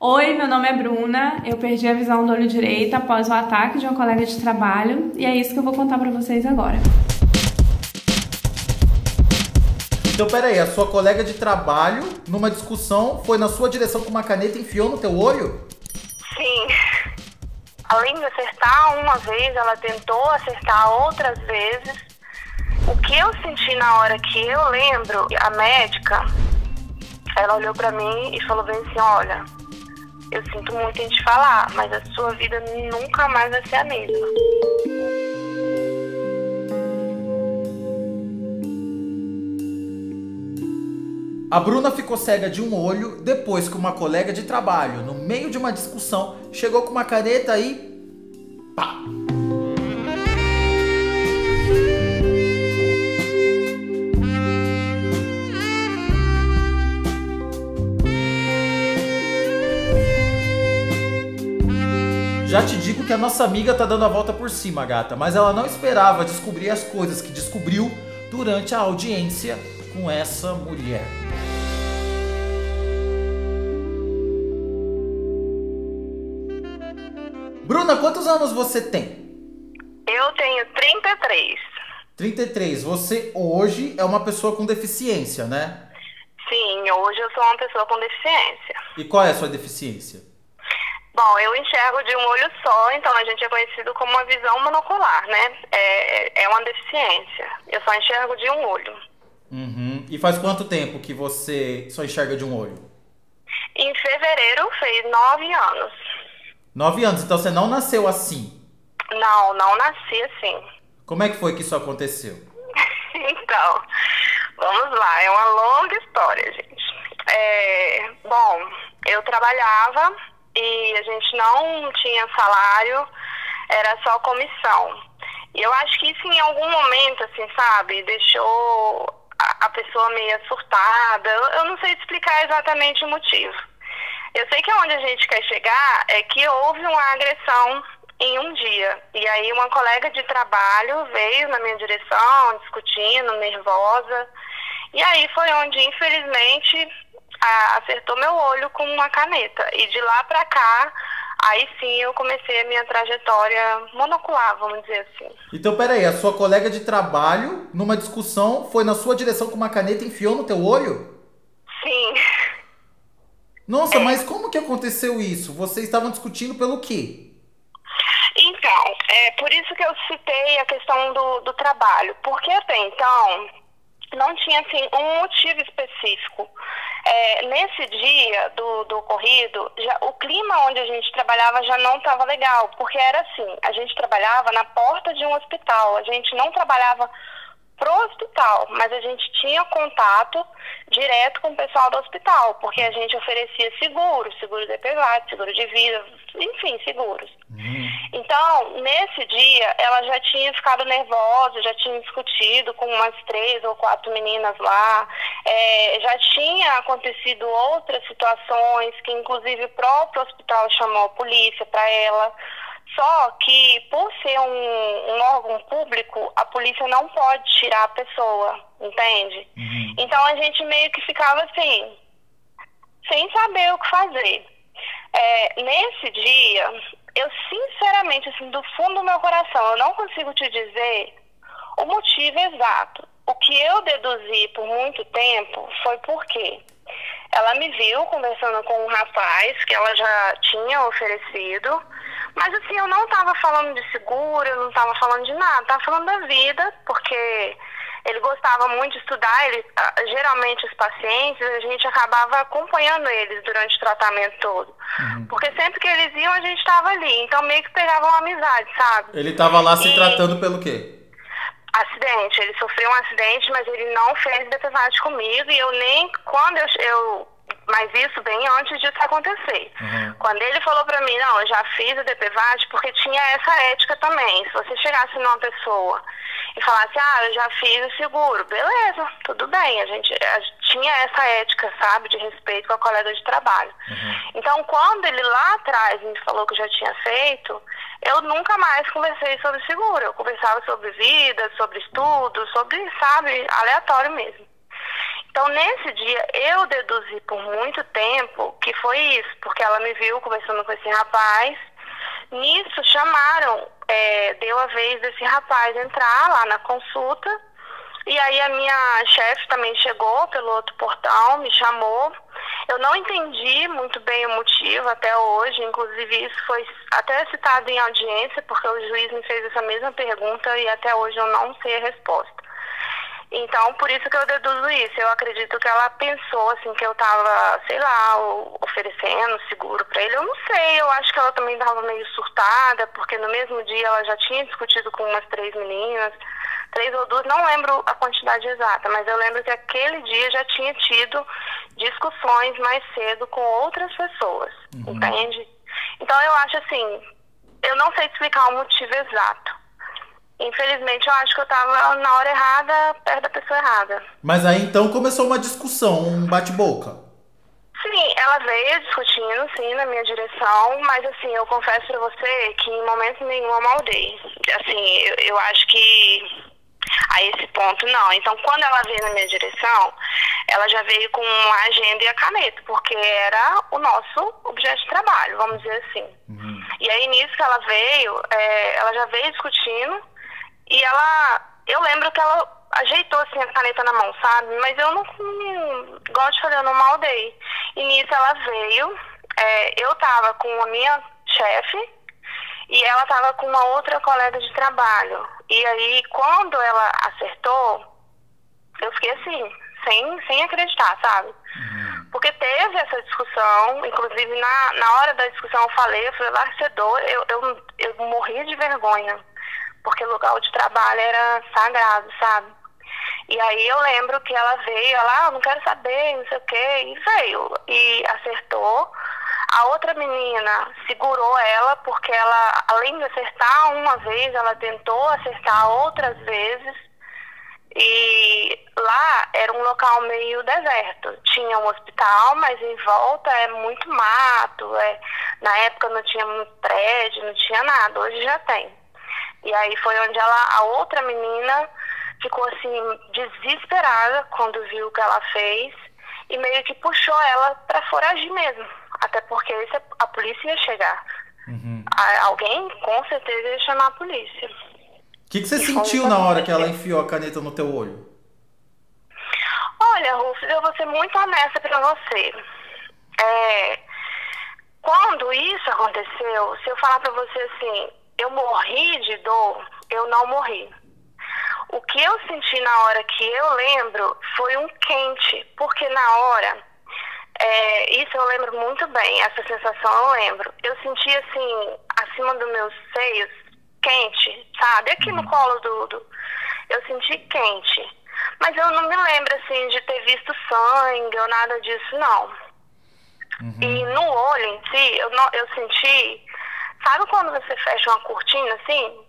Oi, meu nome é Bruna, eu perdi a visão do olho direito após o ataque de uma colega de trabalho e é isso que eu vou contar pra vocês agora. Então peraí, a sua colega de trabalho, numa discussão, foi na sua direção com uma caneta e enfiou no teu olho? Sim. Além de acertar uma vez, ela tentou acertar outras vezes. O que eu senti na hora que eu lembro, a médica, ela olhou pra mim e falou bem assim, olha, eu sinto muito em te falar, mas a sua vida nunca mais vai ser a mesma. A Bruna ficou cega de um olho depois que uma colega de trabalho, no meio de uma discussão, chegou com uma caneta e... pá! Já te digo que a nossa amiga tá dando a volta por cima, gata, mas ela não esperava descobrir as coisas que descobriu durante a audiência com essa mulher. Bruna, quantos anos você tem? Eu tenho 33. 33. Você hoje é uma pessoa com deficiência, né? Sim, hoje eu sou uma pessoa com deficiência. E qual é a sua deficiência? Bom, eu enxergo de um olho só, então a gente é conhecido como uma visão monocular, né? É uma deficiência. Eu só enxergo de um olho. Uhum. E faz quanto tempo que você só enxerga de um olho? Em fevereiro fez 9 anos. 9 anos, então você não nasceu assim? Não nasci assim. Como é que foi que isso aconteceu? Então, vamos lá, é uma longa história, gente. Bom, eu trabalhava e a gente não tinha salário, era só comissão. E eu acho que isso em algum momento, assim, sabe, deixou a pessoa meio surtada. Eu não sei explicar exatamente o motivo. Eu sei que onde a gente quer chegar é que houve uma agressão em um dia. E aí uma colega de trabalho veio na minha direção, discutindo, nervosa. E aí foi onde, infelizmente, acertou meu olho com uma caneta. E de lá pra cá, aí sim eu comecei a minha trajetória monocular, vamos dizer assim. Então peraí, a sua colega de trabalho, numa discussão, foi na sua direção com uma caneta e enfiou no teu olho? Sim. Nossa, mas como que aconteceu isso? Vocês estavam discutindo pelo quê? Então, é por isso que eu citei a questão do trabalho. Porque até então, não tinha assim, um motivo específico. Nesse dia do ocorrido, o clima onde a gente trabalhava já não estava legal. Porque era assim, a gente trabalhava na porta de um hospital. A gente não trabalhava pro hospital, mas a gente tinha contato direto com o pessoal do hospital, porque a gente oferecia seguro DPVAT, seguro de vida, enfim, seguros. Então, nesse dia, ela já tinha ficado nervosa, já tinha discutido com umas 3 ou 4 meninas lá, já tinha acontecido outras situações, que inclusive o próprio hospital chamou a polícia para ela. Só que, por ser um órgão público, a polícia não pode tirar a pessoa, entende? Então, a gente meio que ficava assim, sem saber o que fazer. Nesse dia, eu sinceramente, assim, do fundo do meu coração, eu não consigo te dizer o motivo exato. O que eu deduzi por muito tempo foi porque ela me viu conversando com um rapaz que ela já tinha oferecido. Mas assim, eu não estava falando de seguro, eu não estava falando de nada, estava falando da vida, porque ele gostava muito de estudar, geralmente os pacientes, a gente acabava acompanhando eles durante o tratamento todo. Porque sempre que eles iam, a gente estava ali, então meio que pegava uma amizade, sabe? Ele estava lá se tratando pelo quê? Acidente, ele sofreu um acidente, mas ele não fez DPVAT comigo, e eu nem, quando mas isso bem antes disso acontecer. Quando ele falou pra mim, não, eu já fiz o DPVAT, porque tinha essa ética também. Se você chegasse numa pessoa e falasse, eu já fiz o seguro, beleza, tudo bem. A gente tinha essa ética, sabe, de respeito com a colega de trabalho. Então, quando ele lá atrás me falou que eu já tinha feito, eu nunca mais conversei sobre seguro. Eu conversava sobre vida, sobre estudo, sobre, sabe, aleatório mesmo. Então, nesse dia, eu deduzi por muito tempo que foi isso, porque ela me viu conversando com esse rapaz. Nisso, chamaram, deu a vez desse rapaz entrar lá na consulta. E aí a minha chefe também chegou pelo outro portão, me chamou. Eu não entendi muito bem o motivo até hoje, inclusive isso foi até citado em audiência, porque o juiz me fez essa mesma pergunta e até hoje eu não sei a resposta. Então, por isso que eu deduzo isso. Eu acredito que ela pensou, assim, que eu tava, sei lá, oferecendo seguro pra ele. Eu não sei, eu acho que ela também tava meio surtada, porque no mesmo dia ela já tinha discutido com umas 3 meninas, 3 ou 2, não lembro a quantidade exata, mas eu lembro que aquele dia já tinha tido discussões mais cedo com outras pessoas, entende? Então, eu acho assim, eu não sei explicar o motivo exato. Infelizmente, eu acho que eu tava na hora errada, perto da pessoa errada. Mas aí, então, começou uma discussão, um bate-boca. Sim, ela veio discutindo, sim, na minha direção, mas, assim, eu confesso pra você que em momento nenhum eu maldei. Assim, eu acho que a esse ponto, não. Então, quando ela veio na minha direção, ela já veio com a agenda e a caneta, porque era o nosso objeto de trabalho, vamos dizer assim. E aí, nisso que ela veio, ela já veio discutindo. E eu lembro que ela ajeitou assim a caneta na mão, sabe? Mas eu não gosto de fazer, eu não maldei. E nisso ela veio, eu tava com a minha chefe e ela tava com uma outra colega de trabalho. E aí, quando ela acertou, eu fiquei assim, sem acreditar, sabe? Porque teve essa discussão, inclusive na hora da discussão eu falei Larcedor, eu morri de vergonha. Porque o lugar de trabalho era sagrado, sabe? E aí eu lembro que ela veio, ela, eu não quero saber, não sei o quê, e veio. E acertou. A outra menina segurou ela, porque ela, além de acertar uma vez, ela tentou acertar outras vezes. E lá era um local meio deserto. Tinha um hospital, mas em volta é muito mato. Na época não tinha muito prédio, não tinha nada. Hoje já tem. E aí foi onde a outra menina ficou assim, desesperada quando viu o que ela fez e meio que puxou ela pra foragir mesmo. Até porque a polícia ia chegar. Alguém com certeza ia chamar a polícia. O que você sentiu na hora que ela enfiou a caneta no teu olho? Olha, Rufus, eu vou ser muito honesta pra você. Quando isso aconteceu, se eu falar pra você assim, eu morri de dor, eu não morri. O que eu senti na hora que eu lembro foi um quente, porque na hora, isso eu lembro muito bem, essa sensação eu lembro. Eu senti assim, acima dos meus seios, quente, sabe? Aqui no colo eu senti quente. Mas eu não me lembro assim de ter visto sangue ou nada disso, não. E no olho em si, eu senti... Sabe quando você fecha uma cortina assim,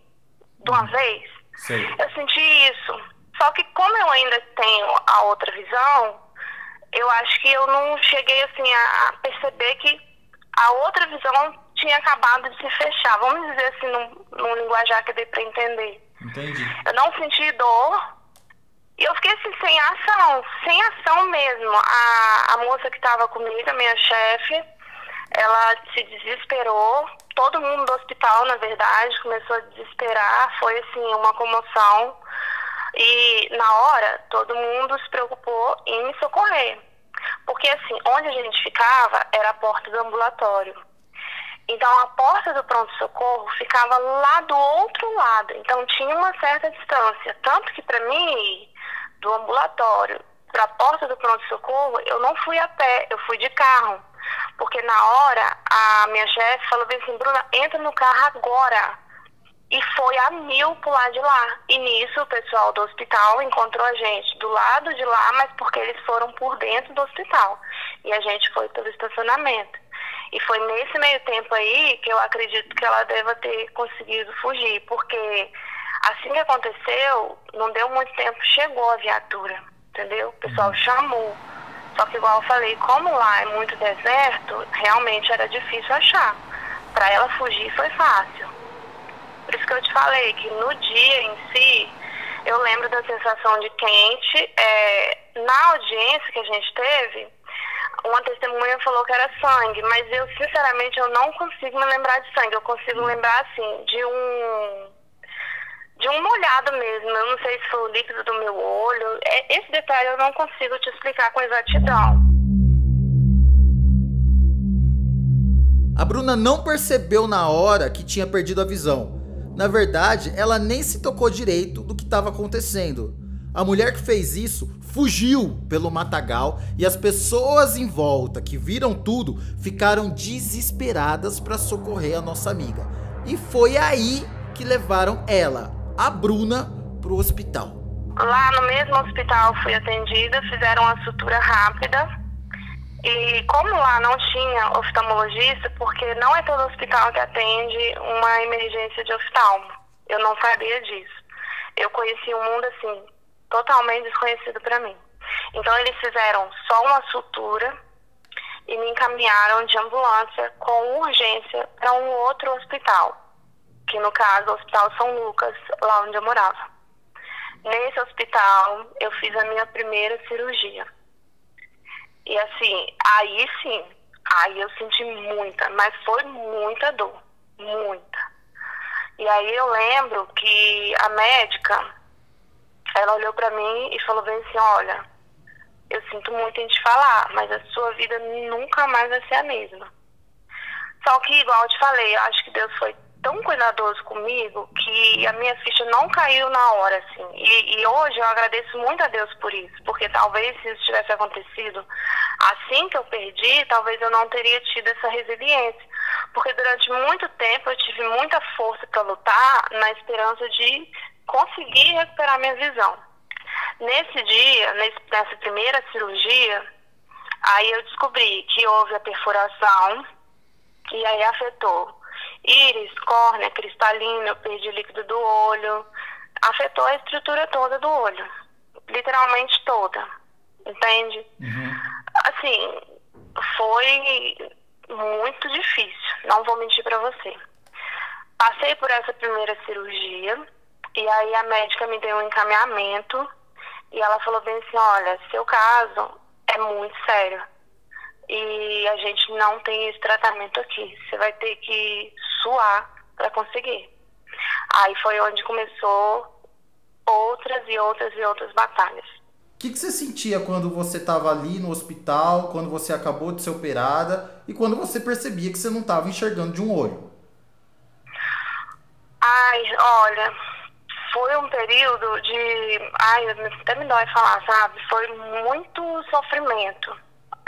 de uma vez? Sei. Eu senti isso. Só que como eu ainda tenho a outra visão, eu acho que eu não cheguei assim a perceber que a outra visão tinha acabado de se fechar. Vamos dizer assim, num linguajar que dê pra entender. Entendi. Eu não senti dor e eu fiquei assim, sem ação mesmo. A moça que estava comigo, a minha chefe, ela se desesperou. Todo mundo do hospital, na verdade, começou a desesperar. Foi, assim, uma comoção. E, na hora, todo mundo se preocupou em me socorrer. Porque, assim, onde a gente ficava era a porta do ambulatório. Então, a porta do pronto-socorro ficava lá do outro lado. Então, tinha uma certa distância. Tanto que, para mim, ir do ambulatório para a porta do pronto-socorro, eu não fui a pé, eu fui de carro. Porque na hora, a minha chefe falou assim, Bruna, entra no carro agora. E foi a 1000 pro lado de lá. E nisso, o pessoal do hospital encontrou a gente do lado de lá, mas porque eles foram por dentro do hospital. E a gente foi pelo estacionamento. E foi nesse meio tempo aí que eu acredito que ela deva ter conseguido fugir. Porque assim que aconteceu, não deu muito tempo, chegou a viatura, entendeu? O pessoal chamou. Só que, igual eu falei, como lá é muito deserto, realmente era difícil achar. Para ela fugir foi fácil. Por isso que eu te falei que no dia em si, Eu lembro da sensação de quente. Na audiência que a gente teve, uma testemunha falou que era sangue, mas eu, sinceramente, eu não consigo me lembrar de sangue. Eu consigo lembrar, assim, de um molhado mesmo. Eu não sei se foi o líquido do meu olho. Esse detalhe eu não consigo te explicar com exatidão. A Bruna não percebeu na hora que tinha perdido a visão. Na verdade, ela nem se tocou direito do que estava acontecendo. A mulher que fez isso fugiu pelo matagal e as pessoas em volta que viram tudo ficaram desesperadas para socorrer a nossa amiga. E foi aí que levaram ela, a Bruna, pro hospital. Lá no mesmo hospital fui atendida, fizeram uma sutura rápida. E como lá não tinha oftalmologista, porque não é todo hospital que atende uma emergência de oftalmo. Eu não sabia disso. Eu conheci um mundo, assim, totalmente desconhecido para mim. Então eles fizeram só uma sutura e me encaminharam de ambulância com urgência para um outro hospital, que no caso o Hospital São Lucas, lá onde eu morava. Nesse hospital eu fiz a minha primeira cirurgia. E assim, aí sim, aí eu senti muita, mas foi muita dor, muita. E aí eu lembro que a médica, ela olhou pra mim e falou bem assim, olha, eu sinto muito em te falar, mas a sua vida nunca mais vai ser a mesma. Só que, igual eu te falei, eu acho que Deus foi tão cuidadoso comigo que a minha ficha não caiu na hora, assim. E hoje eu agradeço muito a Deus por isso, porque talvez se isso tivesse acontecido assim que eu perdi, talvez eu não teria tido essa resiliência. Porque durante muito tempo eu tive muita força para lutar na esperança de conseguir recuperar minha visão. Nesse dia, nessa primeira cirurgia, aí eu descobri que houve a perfuração e aí afetou íris, córnea, cristalina, eu perdi líquido do olho, afetou a estrutura toda do olho, literalmente toda, entende? Uhum. Assim, foi muito difícil, não vou mentir pra você. Passei por essa primeira cirurgia e aí a médica me deu um encaminhamento e ela falou bem assim, olha, seu caso é muito sério e a gente não tem esse tratamento aqui, você vai ter que suar para conseguir. Aí foi onde começou outras e outras e outras batalhas. O que você sentia quando você estava ali no hospital, quando você acabou de ser operada e quando você percebia que você não estava enxergando de um olho? Ai, olha, foi um período de... Ai, até me dói falar, sabe? Foi muito sofrimento.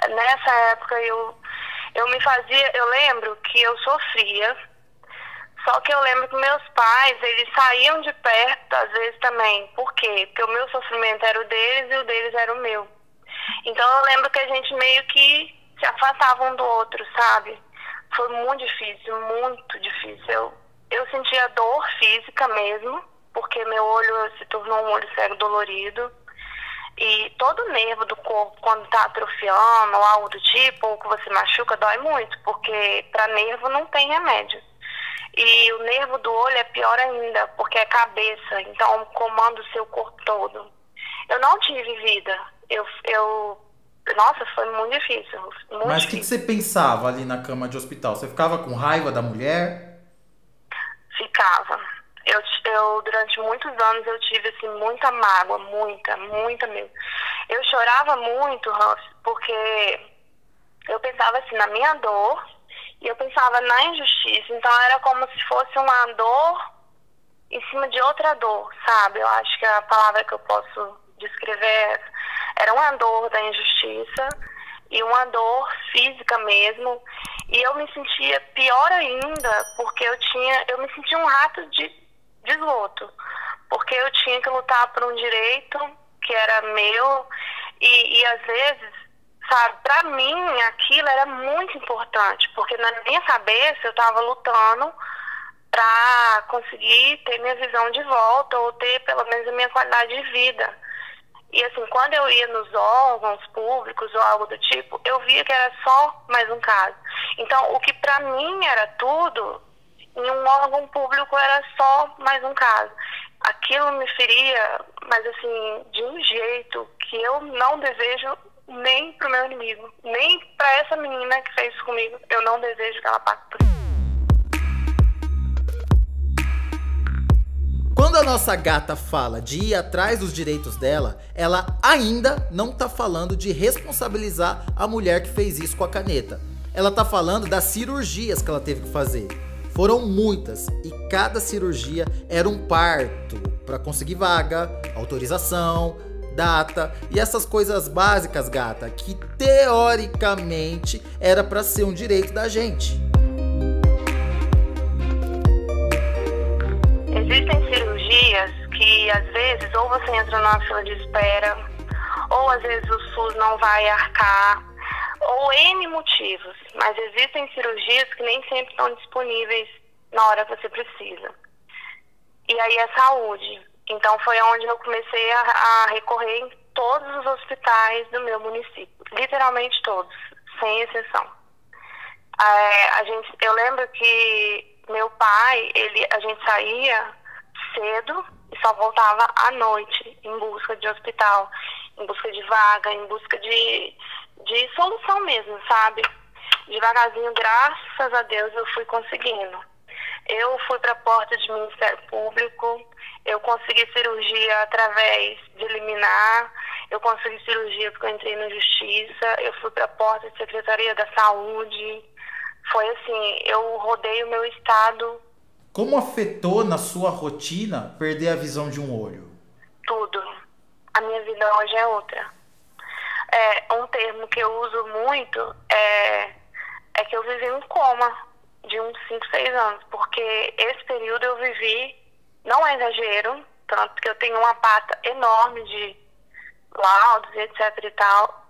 Nessa época eu me fazia... Eu lembro que eu sofria, só que eu lembro que meus pais, eles saíam de perto, às vezes também. Por quê? Porque o meu sofrimento era o deles e o deles era o meu. Então eu lembro que a gente meio que se afastava um do outro, sabe? Foi muito difícil, muito difícil. Eu sentia dor física mesmo, porque meu olho se tornou um olho cego dolorido. E todo nervo do corpo, quando tá atrofiando ou algo do tipo, ou que você machuca, dói muito, porque para nervo não tem remédio. E o nervo do olho é pior ainda, porque é cabeça, então comanda o seu corpo todo. Eu não tive vida. Nossa, foi muito difícil. Muito Mas o que difícil. você pensava ali na cama de hospital? Você ficava com raiva da mulher? Ficava. Eu durante muitos anos eu tive assim muita mágoa, muita mesmo. Eu chorava muito, Ruff, porque eu pensava assim na minha dor e eu pensava na injustiça. Então era como se fosse uma dor em cima de outra dor, sabe? Eu acho que a palavra que eu posso descrever é essa. Era uma dor da injustiça e uma dor física mesmo. E eu me sentia pior ainda porque eu me sentia um rato de esgoto, porque eu tinha que lutar por um direito que era meu e às vezes, sabe, pra mim aquilo era muito importante, porque na minha cabeça eu tava lutando pra conseguir ter minha visão de volta ou ter pelo menos a minha qualidade de vida. E assim, quando eu ia nos órgãos públicos ou algo do tipo, eu via que era só mais um caso. Então, o que pra mim era tudo, em um órgão público era só mais um caso. aquilo me feria, mas assim, de um jeito que eu não desejo nem pro meu inimigo, nem pra essa menina que fez isso comigo. Eu não desejo que ela passe por isso. Quando a nossa gata fala de ir atrás dos direitos dela, ela ainda não tá falando de responsabilizar a mulher que fez isso com a caneta. Ela tá falando das cirurgias que ela teve que fazer. Foram muitas e cada cirurgia era um parto para conseguir vaga, autorização, data e essas coisas básicas, gata, que teoricamente era para ser um direito da gente. Existem cirurgias que às vezes ou você entra numa fila de espera, ou às vezes o SUS não vai arcar, ou N motivos, mas existem cirurgias que nem sempre estão disponíveis na hora que você precisa. E aí é saúde. Então foi onde eu comecei a recorrer em todos os hospitais do meu município, literalmente todos, sem exceção. Eu lembro que meu pai, a gente saía cedo e só voltava à noite em busca de hospital, em busca de vaga, em busca de solução mesmo, sabe? Devagarzinho, graças a Deus, eu fui conseguindo. Eu fui para a porta de Ministério Público, eu consegui cirurgia através de liminar, eu consegui cirurgia porque eu entrei na Justiça, eu fui para a porta de Secretaria da Saúde. Foi assim, eu rodei o meu estado. Como afetou na sua rotina perder a visão de um olho? Tudo. A minha vida hoje é outra. Um termo que eu uso muito é que eu vivi um coma de uns 5, 6 anos, porque esse período eu vivi, não é exagero, tanto que eu tenho uma pasta enorme de laudos, etc e tal.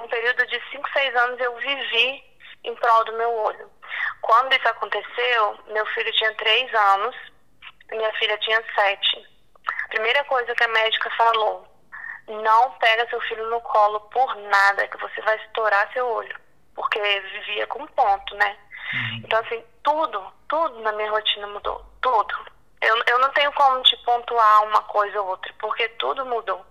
Um período de 5, 6 anos eu vivi em prol do meu olho. Quando isso aconteceu, meu filho tinha 3 anos, minha filha tinha 7. A primeira coisa que a médica falou: não pega seu filho no colo por nada, que você vai estourar seu olho. Porque vivia com ponto, né? Então, assim, tudo na minha rotina mudou. Tudo. Eu não tenho como te pontuar uma coisa ou outra, porque tudo mudou.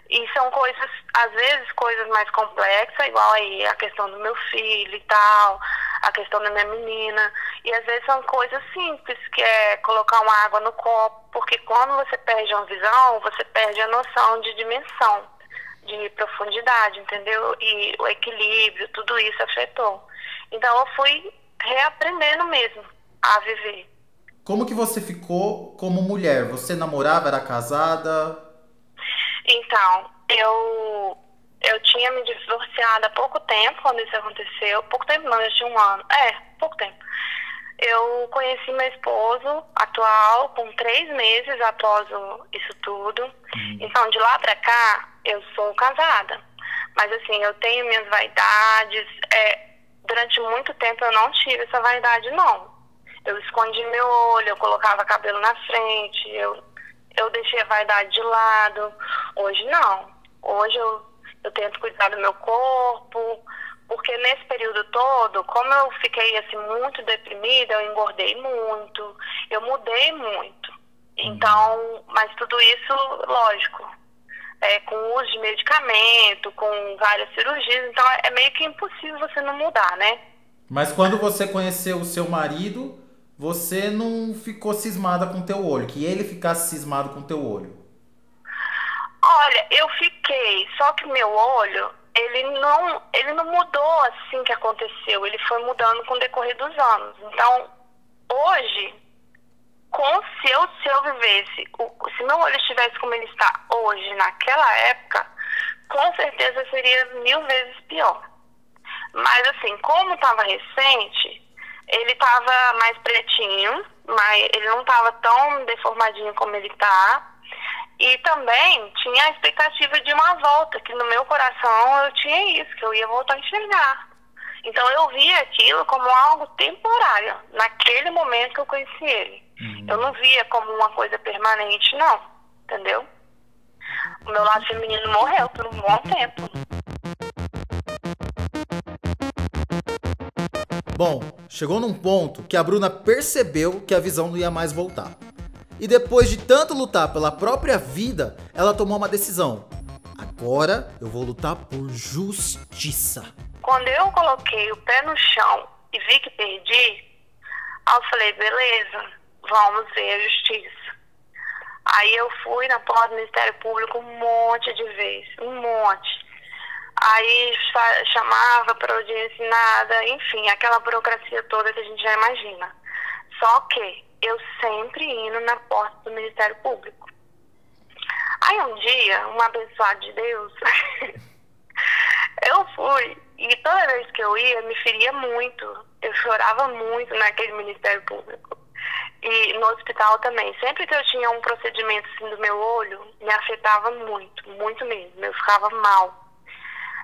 E são coisas, às vezes, coisas mais complexas, igual aí a questão do meu filho e tal, a questão da minha menina. E às vezes são coisas simples, que é colocar uma água no copo, porque quando você perde uma visão, você perde a noção de dimensão, de profundidade, entendeu? E o equilíbrio, tudo isso afetou. Então eu fui reaprendendo mesmo a viver. Como que você ficou como mulher? Você namorava, era casada? Então, eu tinha me divorciado há pouco tempo quando isso aconteceu. Pouco tempo não, já tinha 1 ano. Pouco tempo. Eu conheci meu esposo atual com 3 meses após isso tudo. Então, de lá pra cá, eu sou casada. Mas assim, eu tenho minhas vaidades. Durante muito tempo eu não tive essa vaidade, não. Eu escondi meu olho, eu colocava cabelo na frente, eu deixei a vaidade de lado. Hoje não. Hoje eu tento cuidar do meu corpo, porque nesse período todo, como eu fiquei assim muito deprimida, eu engordei muito, eu mudei muito. Então, mas tudo isso, lógico, com uso de medicamento, com várias cirurgias, então é meio que impossível você não mudar, né? Mas quando você conheceu o seu marido, você não ficou cismada com o teu olho, que ele ficasse cismado com o teu olho? Olha, eu fiquei, só que meu olho, ele não mudou assim que aconteceu, ele foi mudando com o decorrer dos anos. Então, hoje, se eu vivesse, se meu olho estivesse como ele está hoje, naquela época, com certeza seria 1000 vezes pior. Mas assim, como estava recente, ele estava mais pretinho, mas ele não estava tão deformadinho como ele está. E também tinha a expectativa de uma volta, que no meu coração eu tinha isso, que eu ia voltar a enxergar. Então eu via aquilo como algo temporário, naquele momento que eu conheci ele. Eu não via como uma coisa permanente, não, entendeu? O meu lado feminino morreu por um bom tempo. Bom, chegou num ponto que a Bruna percebeu que a visão não ia mais voltar. E depois de tanto lutar pela própria vida, ela tomou uma decisão. Agora eu vou lutar por justiça. Quando eu coloquei o pé no chão e vi que perdi, aí eu falei, beleza, vamos ver a justiça. Aí eu fui na porta do Ministério Público um monte de vezes, um monte. Aí chamava para audiência e nada, enfim, aquela burocracia toda que a gente já imagina. Só que eu sempre indo na porta do Ministério Público. Aí um dia, um abençoado de Deus, eu fui e toda vez que eu ia, me feria muito. Eu chorava muito naquele Ministério Público. E no hospital também. Sempre que eu tinha um procedimento assim do meu olho, me afetava muito, muito mesmo. Eu ficava mal.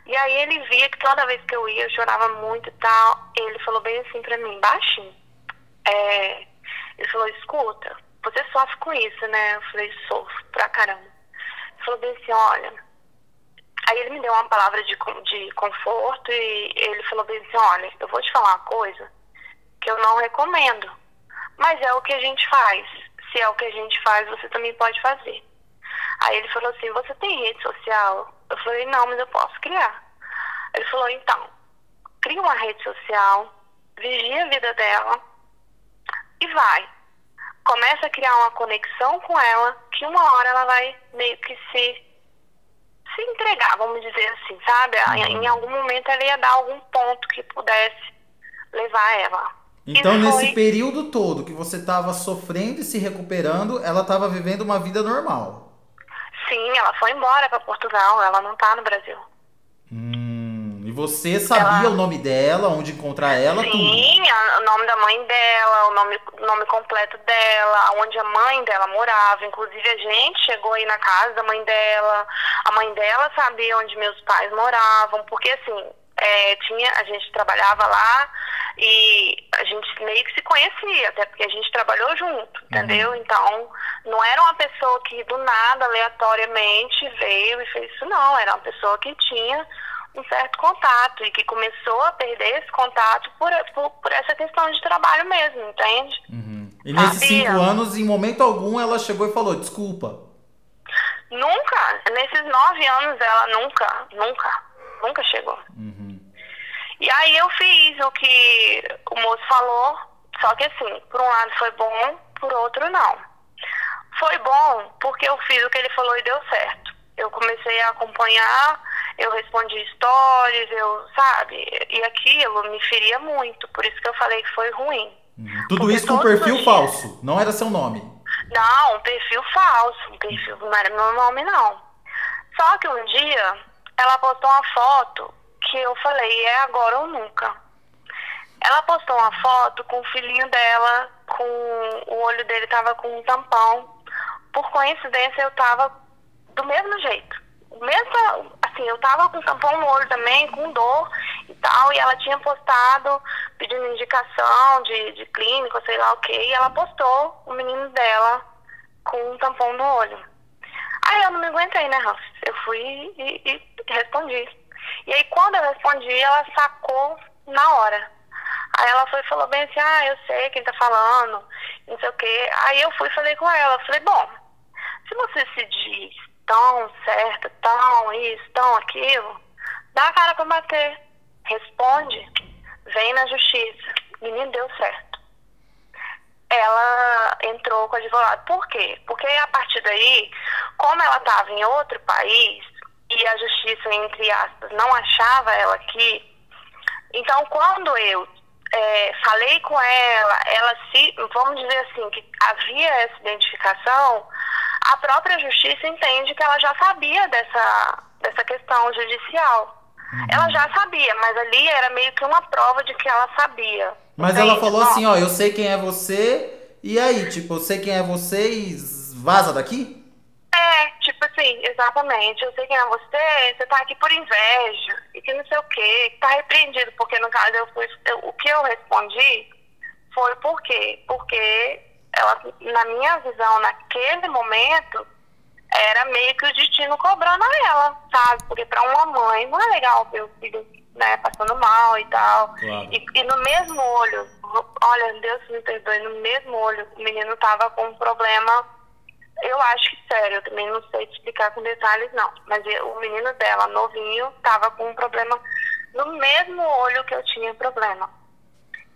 E aí ele via que toda vez que eu ia, eu chorava muito e tal. Ele falou bem assim pra mim, baixinho. Ele falou, escuta, você sofre com isso, né? Eu falei, sofro pra caramba. Ele falou bem assim, olha... Aí ele me deu uma palavra de conforto e ele falou bem assim, olha, eu vou te falar uma coisa que eu não recomendo. Mas é o que a gente faz. Se é o que a gente faz, você também pode fazer. Aí ele falou assim, você tem rede social? Eu falei, não, mas eu posso criar. Ele falou, então, cria uma rede social, vigia a vida dela e vai. Começa a criar uma conexão com ela, que uma hora ela vai meio que se entregar, vamos dizer assim, sabe? Em algum momento ela ia dar algum ponto que pudesse levar ela. Então, nesse período todo que você estava sofrendo e se recuperando, ela estava vivendo uma vida normal? Sim, ela foi embora para Portugal, ela não tá no Brasil. E você sabia o nome dela, onde encontrar ela, sim, tudo? Sim, o nome da mãe dela, o nome completo dela, onde a mãe dela morava. Inclusive a gente chegou aí na casa da mãe dela, a mãe dela sabia onde meus pais moravam, porque assim, a gente trabalhava lá e a gente meio que se conhecia, até porque a gente trabalhou junto, entendeu? Então, não era uma pessoa que do nada, aleatoriamente, veio e fez isso, não. Era uma pessoa que tinha um certo contato e que começou a perder esse contato por essa questão de trabalho mesmo, entende? E nesses 5 anos, em momento algum, ela chegou e falou, desculpa? Nunca. Nesses 9 anos, ela nunca chegou. E aí eu fiz o que o moço falou, só que assim, por um lado foi bom, por outro não. Foi bom porque eu fiz o que ele falou e deu certo. Eu comecei a acompanhar, eu respondi stories, sabe? E aquilo me feria muito, por isso que eu falei que foi ruim. Tudo isso com um perfil falso, não era seu nome? Não, um perfil falso, não era meu nome não. Só que um dia, ela postou uma foto que eu falei, é agora ou nunca. Ela postou uma foto com o filhinho dela, o olho dele tava com um tampão. Por coincidência, eu tava do mesmo jeito. Assim, eu tava com tampão no olho também, com dor e tal, e ela tinha postado, pedindo indicação de clínico, sei lá o que, e ela postou o menino dela com um tampão no olho. Aí eu não me aguentei, né, Rafa? Eu fui e respondi. E aí quando eu respondi, ela sacou na hora. Aí ela foi e falou bem assim, eu sei quem tá falando, não sei o quê. Aí eu fui e falei com ela, falei, bom, se você se diz tão certa, tão isso, tão aquilo, dá a cara pra bater, responde, vem na justiça. Menino, deu certo. Ela entrou com o advogado. Por quê? Porque a partir daí, como ela estava em outro país e a justiça, entre aspas, não achava ela aqui, então quando eu falei com ela, vamos dizer assim, que havia essa identificação, a própria justiça entende que ela já sabia dessa questão judicial. Ela já sabia, mas ali era meio que uma prova de que ela sabia. Mas entende? Ela falou assim, eu sei quem é você, e aí, tipo, eu sei quem é você e vaza daqui? Tipo assim, exatamente, eu sei quem é você tá aqui por inveja, e que não sei o quê, que tá repreendido, porque no caso o que eu respondi foi por quê? Porque ela, na minha visão, naquele momento, era meio que o destino cobrando a ela, sabe? Porque pra uma mãe não é legal ver o filho, né, passando mal e tal. Claro. E no mesmo olho olha, Deus me perdoe, no mesmo olho o menino tava com um problema, eu acho que sério, eu também não sei te explicar com detalhes não, mas o menino dela, novinho, tava com um problema no mesmo olho que eu tinha problema.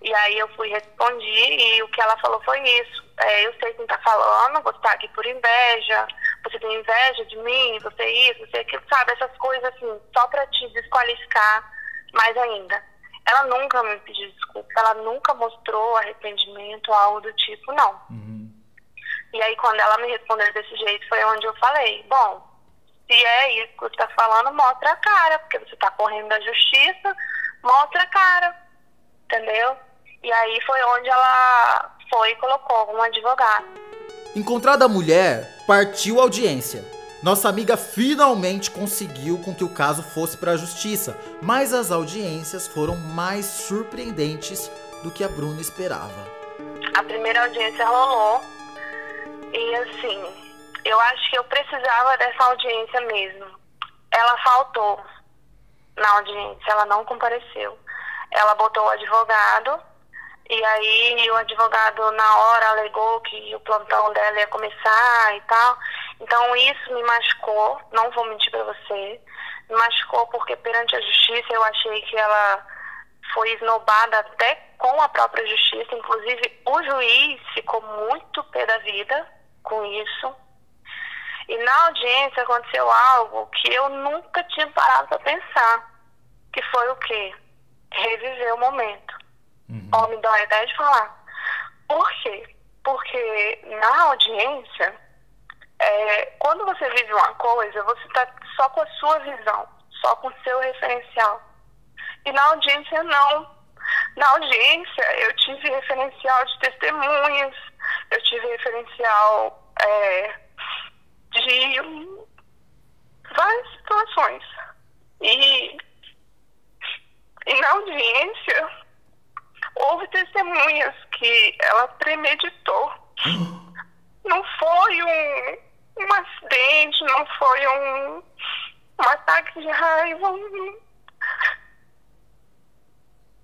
E aí eu fui respondi e o que ela falou foi isso. Eu sei quem tá falando, você tá aqui por inveja, você tem inveja de mim, você isso, você aquilo, sabe? Essas coisas assim, só pra te desqualificar mais ainda. Ela nunca me pediu desculpa, ela nunca mostrou arrependimento ou algo do tipo, não. E aí quando ela me respondeu desse jeito foi onde eu falei, bom, se é isso que você tá falando, mostra a cara, porque você tá correndo da justiça, mostra a cara, entendeu? E aí foi onde ela foi e colocou um advogado. Encontrada a mulher, partiu a audiência. Nossa amiga finalmente conseguiu com que o caso fosse para a justiça, mas as audiências foram mais surpreendentes do que a Bruna esperava. A primeira audiência rolou e assim, eu acho que eu precisava dessa audiência mesmo. Ela faltou na audiência, ela não compareceu. Ela botou o advogado e aí o advogado na hora alegou que o plantão dela ia começar e tal. Então isso me machucou, não vou mentir pra você. Me machucou porque perante a justiça eu achei que ela foi esnobada até com a própria justiça. Inclusive o juiz ficou muito pé da vida com isso. E na audiência aconteceu algo que eu nunca tinha parado pra pensar. Que foi o quê? Reviver o momento. Ó, me dói até de falar. Por quê? Porque na audiência, quando você vive uma coisa, você tá só com a sua visão, só com o seu referencial. E na audiência, não. Na audiência, eu tive referencial de testemunhas, eu tive referencial de várias situações. E na audiência, houve testemunhas que ela premeditou. Não foi um acidente, não foi um ataque de raiva.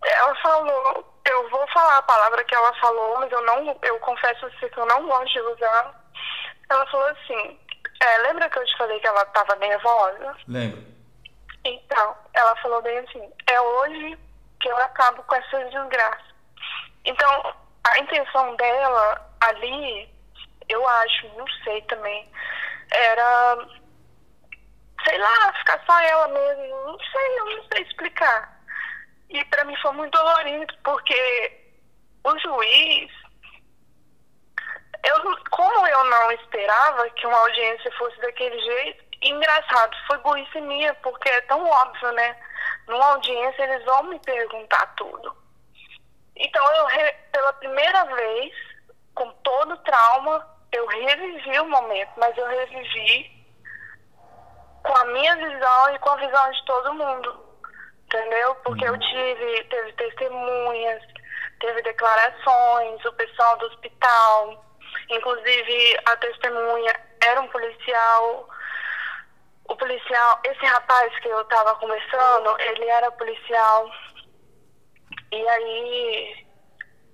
Ela falou, eu vou falar a palavra que ela falou, mas eu confesso a você que eu não gosto de usar. Ela falou assim, lembra que eu te falei que ela estava nervosa? Lembro. Então, ela falou bem assim, é hoje que eu acabo com essa desgraça. Então, a intenção dela ali, eu acho, não sei também, era, sei lá, ficar só ela mesmo, eu não sei explicar. E pra mim foi muito dolorido, porque o juiz, como eu não esperava que uma audiência fosse daquele jeito, engraçado, foi burrice minha, porque é tão óbvio, né? Numa audiência eles vão me perguntar tudo. Então pela primeira vez, com todo o trauma, eu revivi o momento, mas eu revivi com a minha visão e com a visão de todo mundo, entendeu? Porque teve testemunhas, teve declarações, o pessoal do hospital, inclusive a testemunha era um policial. O policial, esse rapaz que eu tava conversando, ele era policial. E aí,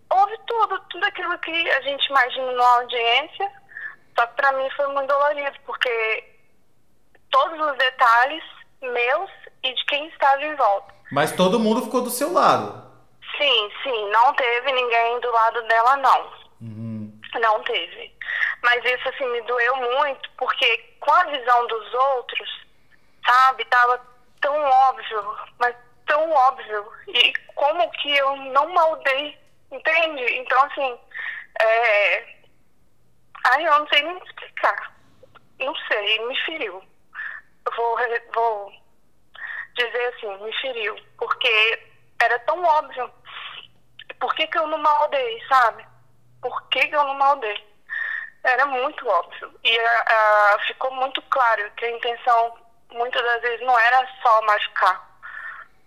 houve tudo aquilo que a gente imagina numa audiência. Só que pra mim foi muito dolorido, porque todos os detalhes meus e de quem estava em volta. Mas todo mundo ficou do seu lado? Sim, não teve ninguém do lado dela, não. Não teve. Mas isso, assim, me doeu muito, porque com a visão dos outros, sabe, tava tão óbvio, mas tão óbvio. E como que eu não maldei, entende? Então, assim, eu não sei nem explicar. Não sei, me feriu. Eu vou dizer assim, me feriu, porque era tão óbvio. Por que eu não maldei, sabe? Por que eu não maldei? Era muito óbvio. E ficou muito claro que a intenção, muitas das vezes, não era só machucar.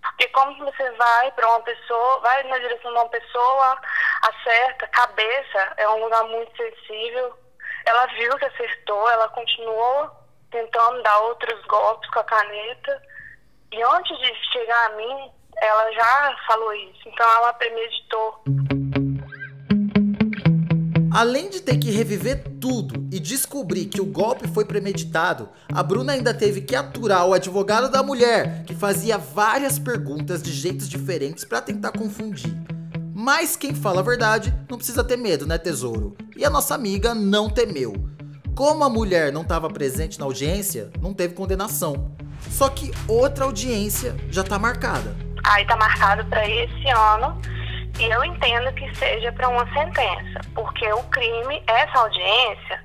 Porque como você vai para uma pessoa, vai na direção de uma pessoa, acerta, cabeça é um lugar muito sensível. Ela viu que acertou, ela continuou tentando dar outros golpes com a caneta. E antes de chegar a mim, ela já falou isso. Então ela premeditou. Além de ter que reviver tudo e descobrir que o golpe foi premeditado, a Bruna ainda teve que aturar o advogado da mulher, que fazia várias perguntas de jeitos diferentes para tentar confundir. Mas quem fala a verdade não precisa ter medo, né, tesouro? E a nossa amiga não temeu. Como a mulher não estava presente na audiência, não teve condenação. Só que outra audiência já está marcada. Aí tá marcado para esse ano. E eu entendo que seja para uma sentença, porque o crime, essa audiência,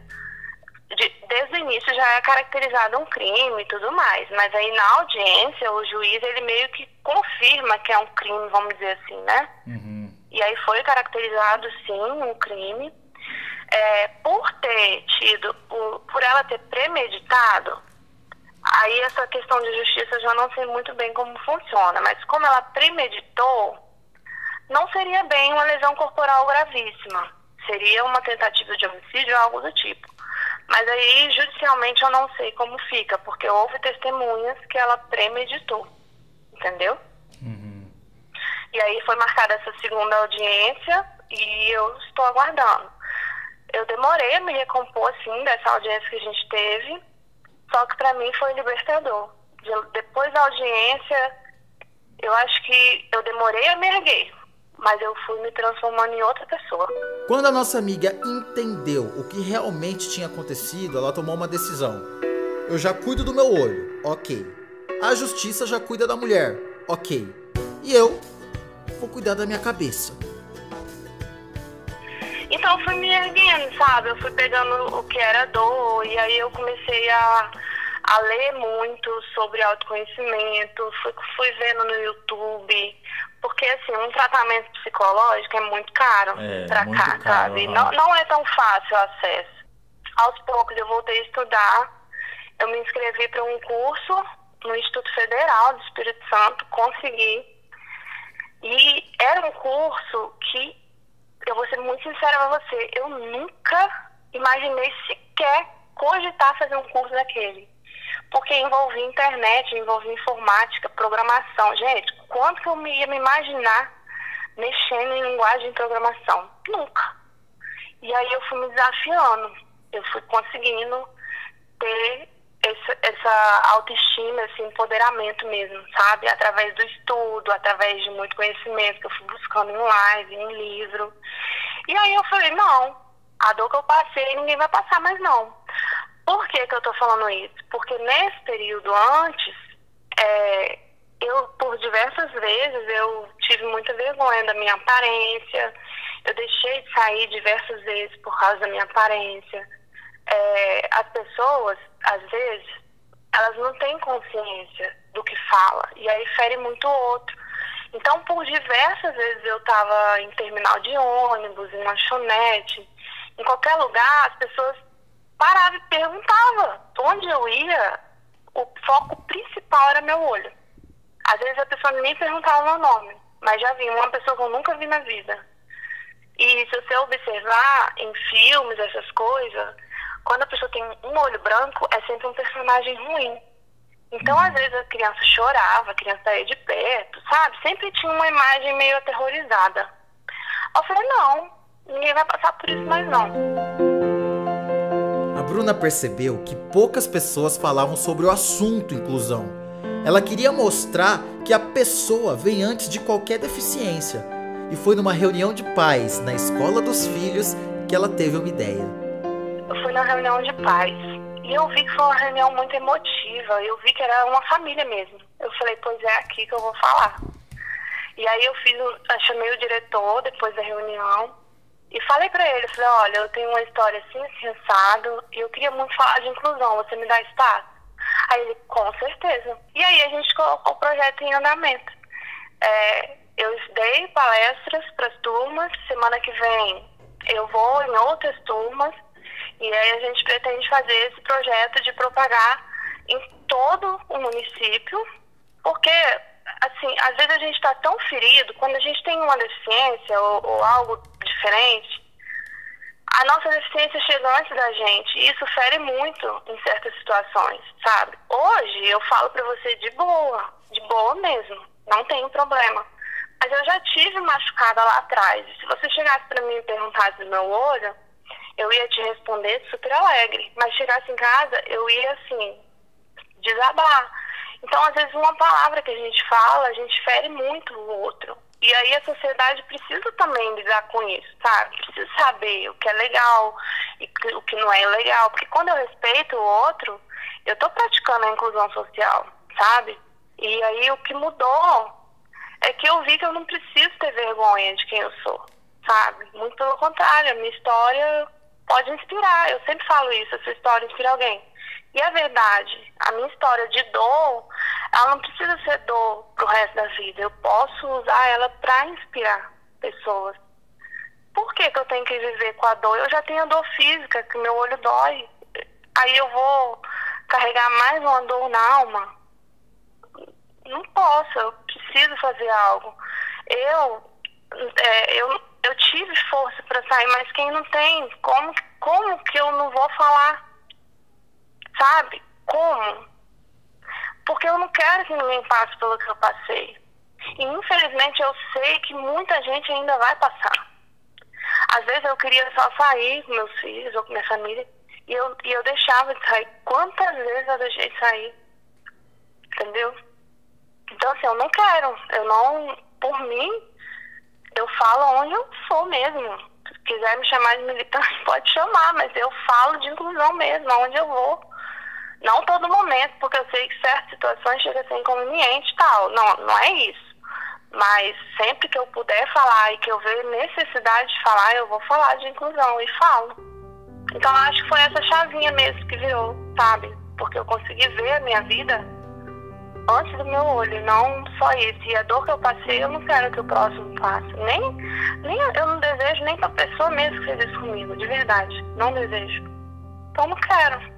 desde o início já é caracterizado um crime e tudo mais, mas aí na audiência o juiz ele meio que confirma que é um crime, vamos dizer assim, né? E aí foi caracterizado sim um crime. Por ter tido, por ela ter premeditado, aí essa questão de justiça eu já não sei muito bem como funciona, mas como ela premeditou, não seria bem uma lesão corporal gravíssima. Seria uma tentativa de homicídio ou algo do tipo. Mas aí, judicialmente, eu não sei como fica, porque houve testemunhas que ela premeditou. Entendeu? E aí foi marcada essa segunda audiência e eu estou aguardando. Eu demorei a me recompor, assim, dessa audiência que a gente teve, só que pra mim foi libertador. Depois da audiência, eu acho que eu demorei a me erguer, mas eu fui me transformando em outra pessoa. Quando a nossa amiga entendeu o que realmente tinha acontecido, ela tomou uma decisão. Eu já cuido do meu olho, ok. A justiça já cuida da mulher, ok. E eu vou cuidar da minha cabeça. Então eu fui me erguendo, sabe? Eu fui pegando o que era dor, e aí eu comecei a ler muito sobre autoconhecimento, fui vendo no YouTube, porque assim, um tratamento psicológico é muito caro pra cá, sabe? Não é tão fácil o acesso. Aos poucos eu voltei a estudar, eu me inscrevi para um curso no Instituto Federal do Espírito Santo, consegui. E era um curso que, eu vou ser muito sincera pra você, eu nunca imaginei sequer cogitar fazer um curso daquele. Porque envolvia internet, envolvia informática, programação. Gente, quanto que eu ia me imaginar mexendo em linguagem de programação? Nunca. E aí eu fui me desafiando, eu fui conseguindo ter essa autoestima, esse empoderamento mesmo, sabe? Através do estudo, através de muito conhecimento que eu fui buscando em live, em livro. E aí eu falei, não, a dor que eu passei, ninguém vai passar mais não. Por que que eu tô falando isso? Porque nesse período antes, eu, por diversas vezes, eu tive muita vergonha da minha aparência, eu deixei de sair diversas vezes por causa da minha aparência. As pessoas, às vezes, elas não têm consciência do que fala, e aí fere muito o outro. Então, por diversas vezes eu estava em terminal de ônibus, em lanchonete, em qualquer lugar, as pessoas paravam e perguntavam. Onde eu ia, o foco principal era meu olho. Às vezes a pessoa nem perguntava o meu nome, mas já vi uma pessoa que eu nunca vi na vida. E se você observar em filmes, essas coisas, quando a pessoa tem um olho branco, é sempre um personagem ruim. Então, às vezes, a criança chorava, a criança saía de perto, sabe? Sempre tinha uma imagem meio aterrorizada. Eu falei, não, ninguém vai passar por isso mais não. A Bruna percebeu que poucas pessoas falavam sobre o assunto inclusão. Ela queria mostrar que a pessoa vem antes de qualquer deficiência. E foi numa reunião de pais, na escola dos filhos, que ela teve uma ideia. Eu fui na reunião de pais e eu vi que foi uma reunião muito emotiva, eu vi que era uma família mesmo. Eu falei, pois é aqui que eu vou falar. E aí eu chamei o diretor depois da reunião e falei pra ele, falei, olha, eu tenho uma história assim, assado, e eu queria muito falar de inclusão, você me dá espaço? Aí ele, com certeza. E aí a gente colocou o projeto em andamento. Eu dei palestras para as turmas, semana que vem eu vou em outras turmas, e aí a gente pretende fazer esse projeto de propagar em todo o município, porque, assim, às vezes a gente está tão ferido, quando a gente tem uma deficiência ou algo diferente, a nossa deficiência chega antes da gente, e isso fere muito em certas situações, sabe? Hoje eu falo pra você de boa mesmo, não tem problema. Mas eu já tive machucada lá atrás. Se você chegasse pra mim e perguntasse do meu olho, eu ia te responder super alegre, mas chegasse em casa, eu ia, assim, desabar. Então, às vezes, uma palavra que a gente fala, a gente fere muito o outro. E aí a sociedade precisa também lidar com isso, sabe? Precisa saber o que é legal e o que não é legal. Porque quando eu respeito o outro, eu tô praticando a inclusão social, sabe? E aí o que mudou é que eu vi que eu não preciso ter vergonha de quem eu sou, sabe? Muito pelo contrário, a minha história pode inspirar. Eu sempre falo isso, a sua história inspira alguém. E a verdade, a minha história de dor, ela não precisa ser dor pro resto da vida. Eu posso usar ela para inspirar pessoas. Por que eu tenho que viver com a dor? Eu já tenho a dor física, que meu olho dói. Aí eu vou carregar mais uma dor na alma? Não posso, eu preciso fazer algo. Eu tive força para sair, mas quem não tem, como que eu não vou falar? Sabe? Como? Porque eu não quero que ninguém passe pelo que eu passei. E infelizmente eu sei que muita gente ainda vai passar. Às vezes eu queria só sair com meus filhos ou com minha família e eu deixava de sair. Quantas vezes eu deixei de sair? Entendeu? Então assim, eu não quero. Por mim, eu falo onde eu sou mesmo. Se quiser me chamar de militante, pode chamar, mas eu falo de inclusão mesmo, onde eu vou. Não todo momento, porque eu sei que certas situações chegam a ser inconveniente e tal. Não é isso. Mas sempre que eu puder falar e que eu ver necessidade de falar, eu vou falar de inclusão e falo. Então eu acho que foi essa chavinha mesmo que virou, sabe? Porque eu consegui ver a minha vida antes do meu olho, não só isso. E a dor que eu passei, eu não quero que o próximo passe. Eu não desejo nem pra pessoa mesmo que fez isso comigo, de verdade. Não desejo. Então não quero.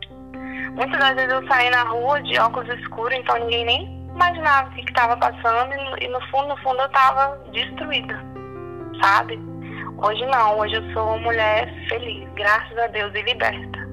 Muitas das vezes eu saí na rua de óculos escuros, então ninguém nem imaginava o que estava passando e no fundo eu estava destruída, sabe? Hoje não, hoje eu sou uma mulher feliz, graças a Deus, e liberta.